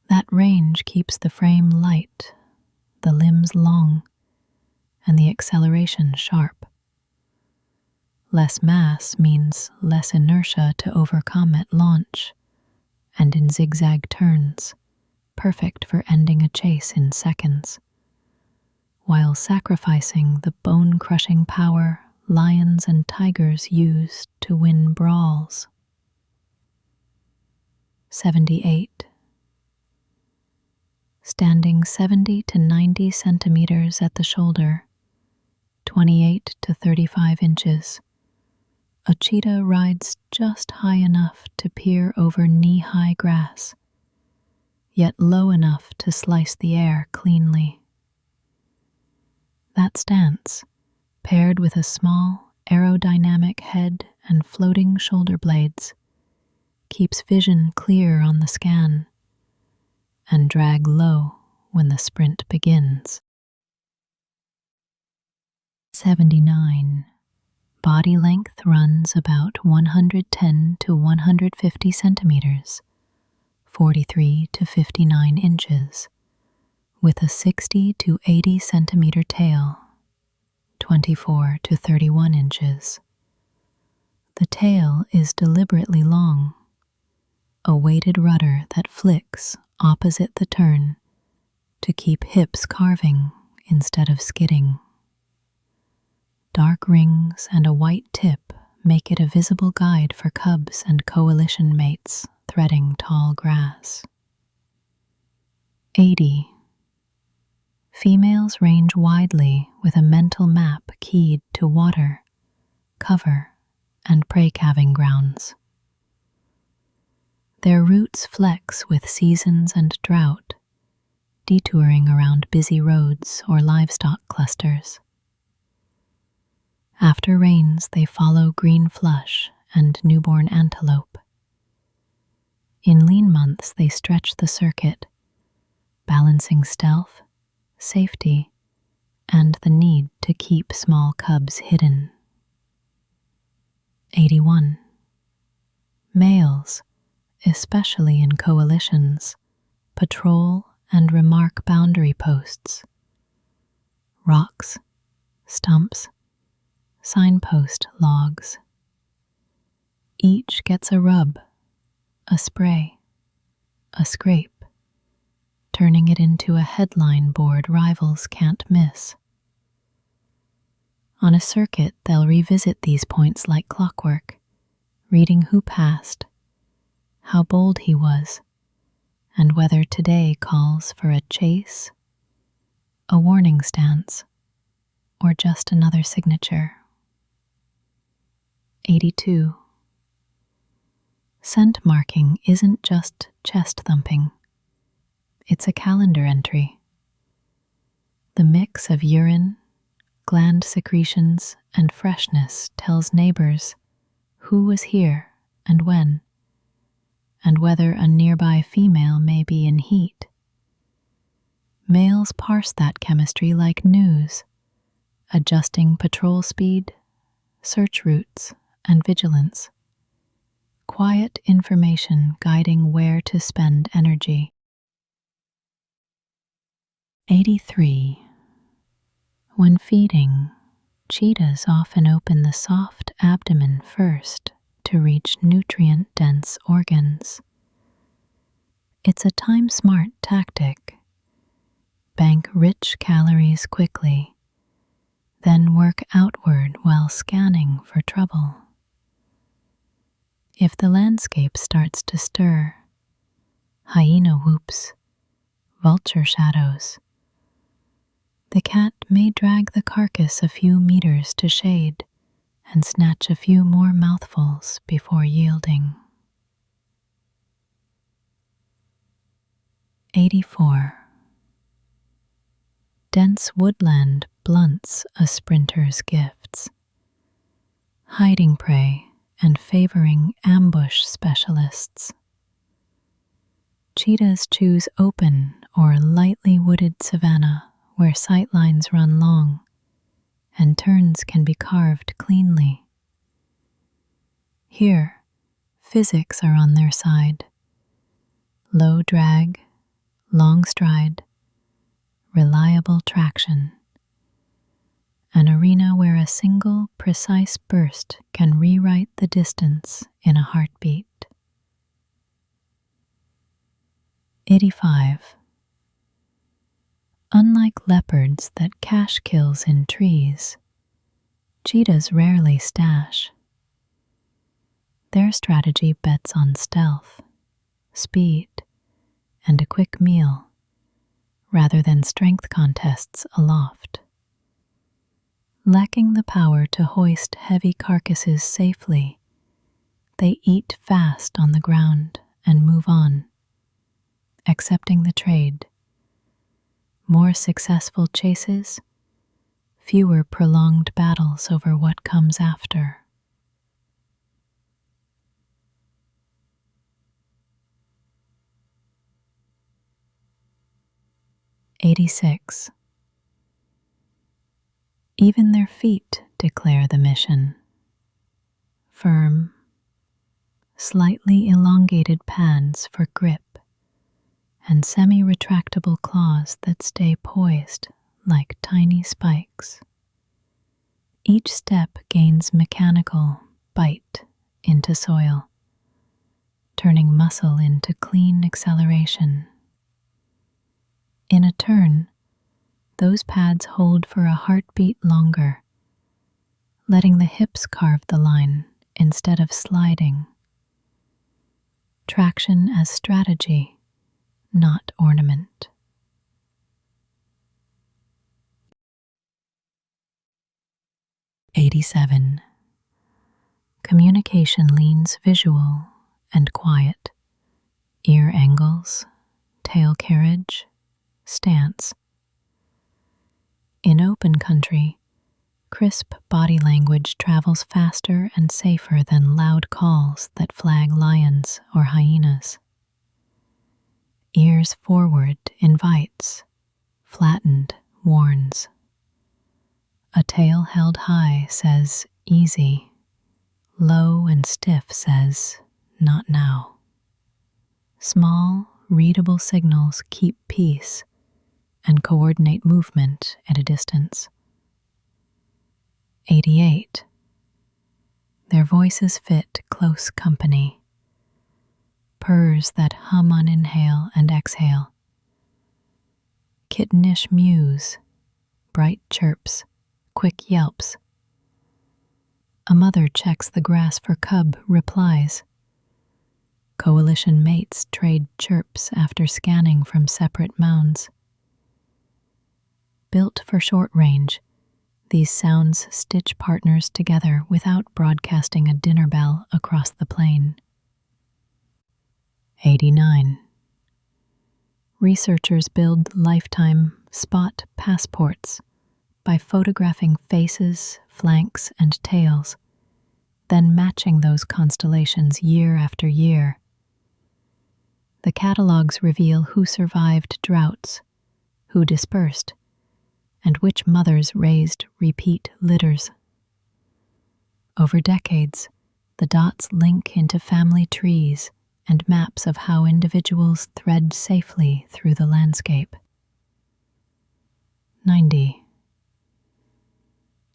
[SPEAKER 1] That range keeps the frame light, the limbs long, and the acceleration sharp. Less mass means less inertia to overcome at launch, and in zigzag turns, perfect for ending a chase in seconds, while sacrificing the bone-crushing power lions and tigers use to win brawls. 78. Standing 70 to 90 centimeters at the shoulder, 28 to 35 inches, a cheetah rides just high enough to peer over knee-high grass, yet low enough to slice the air cleanly. That stance, paired with a small, aerodynamic head and floating shoulder blades, keeps vision clear on the scan and drag low when the sprint begins. 79. body length runs about 110 to 150 centimeters, 43 to 59 inches, with a 60 to 80 centimeter tail, 24 to 31 inches. The tail is deliberately long, a weighted rudder that flicks opposite the turn to keep hips carving instead of skidding. Dark rings and a white tip make it a visible guide for cubs and coalition mates threading tall grass. 80. Females range widely with a mental map keyed to water, cover, and prey calving grounds. Their routes flex with seasons and drought, detouring around busy roads or livestock clusters. After rains, they follow green flush and newborn antelope. In lean months, they stretch the circuit, balancing stealth, safety, and the need to keep small cubs hidden. 81. Males, especially in coalitions, patrol and remark boundary posts. Rocks, stumps, signpost logs. Each gets a rub, a spray, a scrape, turning it into a headline board rivals can't miss. On a circuit, they'll revisit these points like clockwork, reading who passed, how bold he was, and whether today calls for a chase, a warning stance, or just another signature. 82. Scent marking isn't just chest thumping. It's a calendar entry. The mix of urine, gland secretions, and freshness tells neighbors who was here and when, and whether a nearby female may be in heat. Males parse that chemistry like news, adjusting patrol speed, search routes, and vigilance. Quiet information guiding where to spend energy. 83. When feeding, cheetahs often open the soft abdomen first to reach nutrient-dense organs. It's a time-smart tactic. Bank rich calories quickly, then work outward while scanning for trouble. If the landscape starts to stir, hyena whoops, vulture shadows, the cat may drag the carcass a few meters to shade and snatch a few more mouthfuls before yielding. 84. Dense woodland blunts a sprinter's gifts, hiding prey and favoring ambush specialists. Cheetahs choose open or lightly wooded savanna where sightlines run long and turns can be carved cleanly. Here, physics are on their side. Low drag, long stride, reliable traction. An arena where a single, precise burst can rewrite the distance in a heartbeat. 85. Unlike leopards that cache kills in trees, cheetahs rarely stash. Their strategy bets on stealth, speed, and a quick meal, rather than strength contests aloft. Lacking the power to hoist heavy carcasses safely, they eat fast on the ground and move on, accepting the trade. More successful chases, fewer prolonged battles over what comes after. 86. Even their feet declare the mission. firm, slightly elongated pads for grip, and semi-retractable claws that stay poised like tiny spikes. Each step gains mechanical bite into soil, turning muscle into clean acceleration. In a turn, those pads hold for a heartbeat longer, letting the hips carve the line instead of sliding. Traction as strategy, not ornament. '87. Communication leans visual and quiet. Ear angles, tail carriage, stance. In open country, crisp body language travels faster and safer than loud calls that flag lions or hyenas. Ears forward invites, flattened warns. A tail held high says easy, low and stiff says not now. Small, readable signals keep peace and coordinate movement at a distance. '88. Their voices fit close company. Purrs that hum on inhale and exhale. Kittenish mews, bright chirps, quick yelps. A mother checks the grass for cub replies. Coalition mates trade chirps after scanning from separate mounds. Built for short range, these sounds stitch partners together without broadcasting a dinner bell across the plain. '89. Researchers build lifetime spot passports by photographing faces, flanks, and tails, then matching those constellations year after year. The catalogs reveal who survived droughts, who dispersed, and which mothers raised repeat litters. Over decades, the dots link into family trees and maps of how individuals thread safely through the landscape. '90.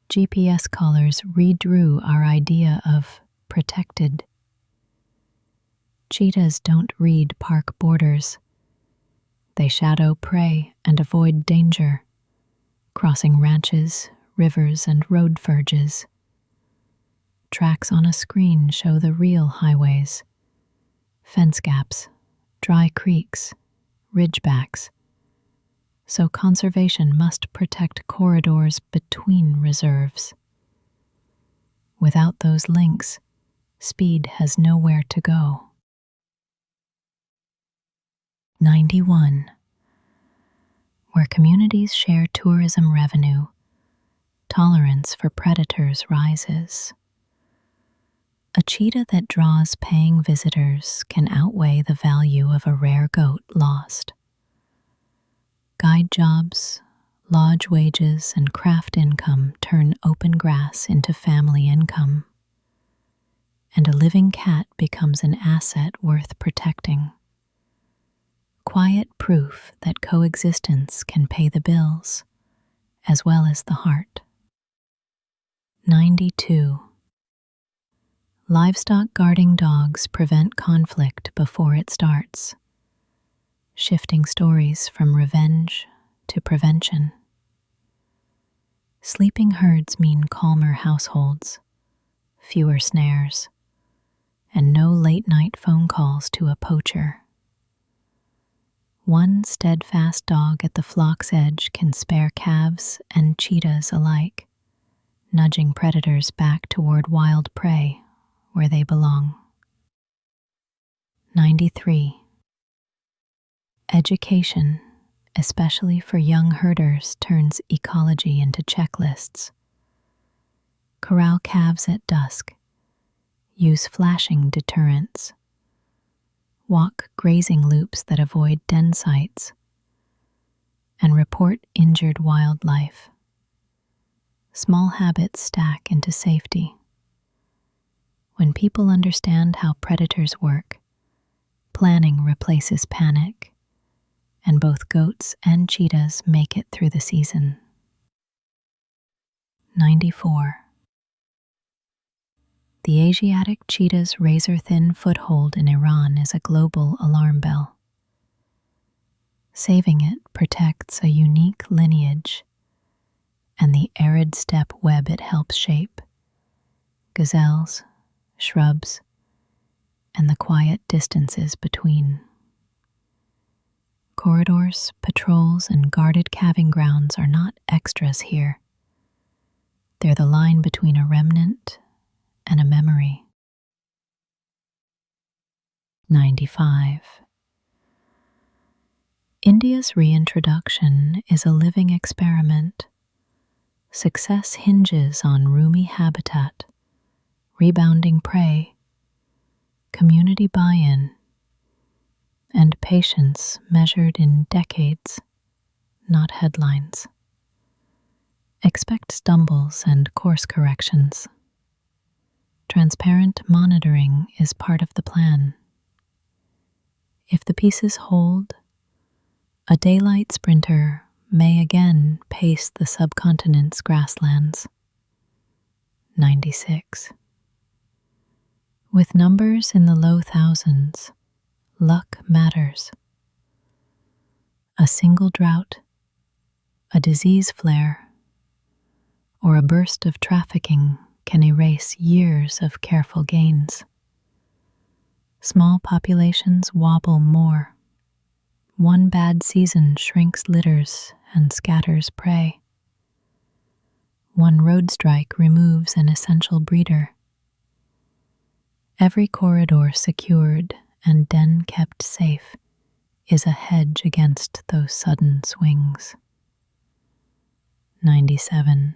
[SPEAKER 1] GPS collars redrew our idea of protected. Cheetahs don't read park borders. They shadow prey and avoid danger, crossing ranches, rivers, and road verges. Tracks on a screen show the real highways, fence gaps, dry creeks, ridgebacks. So conservation must protect corridors between reserves. Without those links, speed has nowhere to go. '91. Where communities share tourism revenue, tolerance for predators rises. A cheetah that draws paying visitors can outweigh the value of a rare goat lost. Guide jobs, lodge wages, and craft income turn open grass into family income. And a living cat becomes an asset worth protecting. Quiet proof that coexistence can pay the bills, as well as the heart. '92. Livestock guarding dogs prevent conflict before it starts, shifting stories from revenge to prevention. Sleeping herds mean calmer households, fewer snares, and no late-night phone calls to a poacher. One steadfast dog at the flock's edge can spare calves and cheetahs alike, nudging predators back toward wild prey where they belong. '93. Education, especially for young herders, turns ecology into checklists. Corral calves at dusk, use flashing deterrents, walk grazing loops that avoid den sites, and report injured wildlife. Small habits stack into safety. When people understand how predators work, planning replaces panic, and both goats and cheetahs make it through the season. 94. The Asiatic cheetah's razor-thin foothold in Iran is a global alarm bell. Saving it protects a unique lineage and the arid steppe web it helps shape, gazelles, shrubs, and the quiet distances between. Corridors, patrols, and guarded calving grounds are not extras here. They're the line between a remnant and a memory. 95. India's reintroduction is a living experiment. Success hinges on roomy habitat, rebounding prey, community buy-in, and patience measured in decades, not headlines. Expect stumbles and course corrections. Transparent monitoring is part of the plan. If the pieces hold, a daylight sprinter may again pace the subcontinent's grasslands. 96. With numbers in the low thousands, luck matters. A single drought, a disease flare, or a burst of trafficking can erase years of careful gains. Small populations wobble more. One bad season shrinks litters and scatters prey. One road strike removes an essential breeder. Every corridor secured and den kept safe is a hedge against those sudden swings. 97.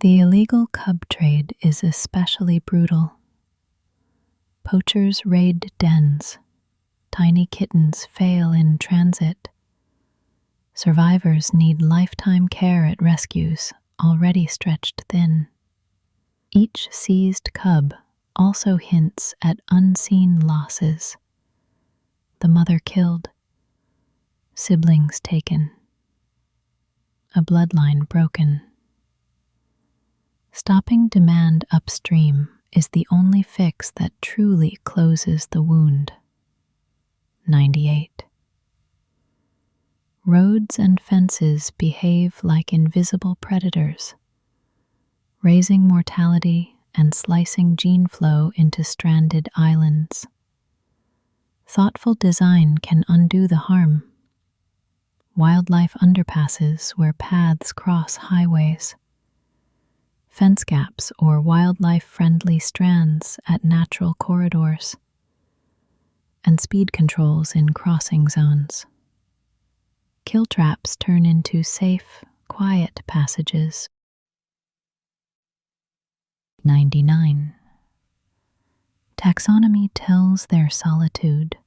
[SPEAKER 1] The illegal cub trade is especially brutal. Poachers raid dens. Tiny kittens fail in transit. Survivors need lifetime care at rescues already stretched thin. Each seized cub also hints at unseen losses. The mother killed, siblings taken, a bloodline broken. Stopping demand upstream is the only fix that truly closes the wound. 98. Roads and fences behave like invisible predators, raising mortality and slicing gene flow into stranded islands. Thoughtful design can undo the harm. Wildlife underpasses where paths cross highways. Fence gaps or wildlife-friendly strands at natural corridors. And speed controls in crossing zones. Kill traps turn into safe, quiet passages. 99. Taxonomy tells their solitude.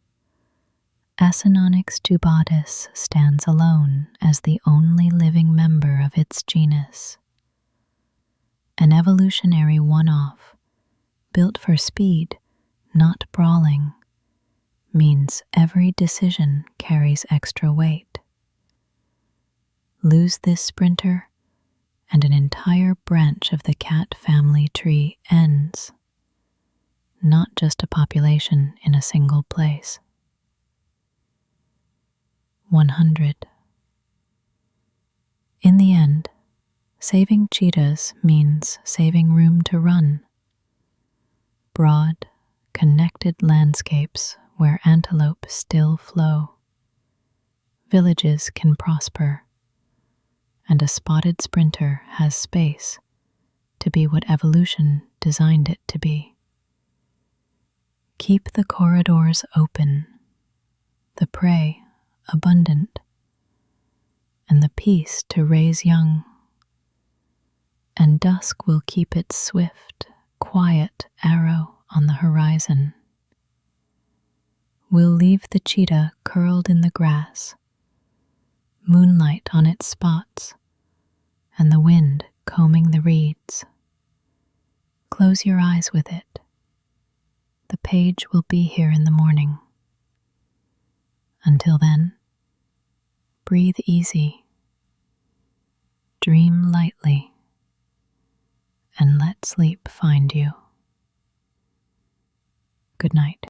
[SPEAKER 1] Acinonyx jubatus stands alone as the only living member of its genus. An evolutionary one-off, built for speed, not brawling, means every decision carries extra weight. Lose this sprinter, and an entire branch of the cat family tree ends, not just a population in a single place. 100. In the end, saving cheetahs means saving room to run. Broad, connected landscapes where antelope still flow. Villages can prosper, and a spotted sprinter has space to be what evolution designed it to be. Keep the corridors open, the prey abundant, and the peace to raise young. And dusk will keep its swift, quiet arrow on the horizon. We'll leave the cheetah curled in the grass, moonlight on its spots, and the wind combing the reeds. Close your eyes with it. The page will be here in the morning. Until then, breathe easy, dream lightly, and let sleep find you. Good night.